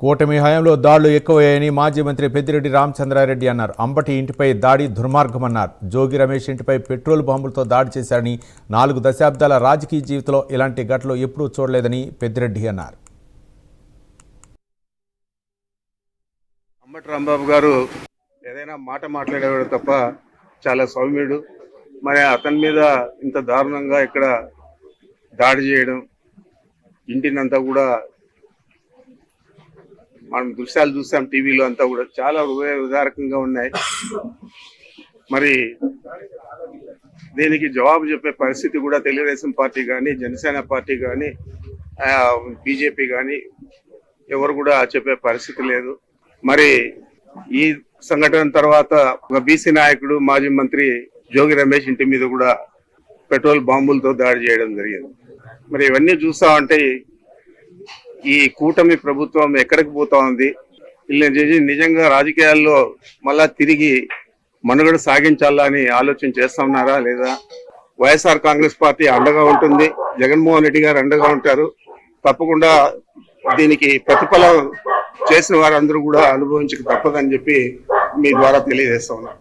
కూటమి హయాంలో దాడులు ఎక్కువయ్యాయని మాజీ మంత్రి పెద్దిరెడ్డి రామచంద్రారెడ్డి అన్నారు. అంబటి ఇంటిపై దాడి దుర్మార్గమన్నారు. జోగి రమేష్ ఇంటిపై పెట్రోల్ బాంబులతో దాడి చేశారని 4 దశాబ్దాల రాజకీయ జీవితంలో ఇలాంటి ఘటనలు ఎప్పుడూ చూడలేదని పెద్దిరెడ్డి అన్నారు. అంబటి రాంబాబు గారు ఏదైనా మాట మాట్లాడేవాడు తప్ప చాలా సౌమ్యుడు. మరి అతని మీద ఇంత దారుణంగా ఇక్కడ దాడి చేయడం, ఇంటినంతా కూడా మనం దృశ్యాలు చూసాం టీవీలో, అంతా కూడా చాలా ఉదారకంగా ఉన్నాయి. మరి దీనికి జవాబు చెప్పే పరిస్థితి కూడా తెలుగుదేశం పార్టీ కానీ, జనసేన పార్టీ కానీ, బీజేపీ కానీ ఎవరు కూడా చెప్పే పరిస్థితి లేదు. మరి ఈ సంఘటన తర్వాత ఒక బీసీ నాయకుడు, మాజీ మంత్రి జోగి రమేష్ ఇంటి మీద కూడా పెట్రోల్ బాంబులతో దాడి చేయడం జరిగింది. మరి ఇవన్నీ చూస్తా ఉంటే ఈ కూటమి ప్రభుత్వం ఎక్కడికి పోతా ఉంది? వీళ్ళని నిజంగా రాజకీయాల్లో మళ్ళా తిరిగి మనుగడ సాగించాలని ఆలోచన చేస్తా ఉన్నారా లేదా? వైఎస్ఆర్ కాంగ్రెస్ పార్టీ అండగా ఉంటుంది, జగన్మోహన్ రెడ్డి గారు అండగా ఉంటారు. తప్పకుండా దీనికి ప్రతిఫలం చేసిన వారందరూ కూడా అనుభవించక తప్పదని చెప్పి మీ ద్వారా తెలియజేస్తా ఉన్నారు.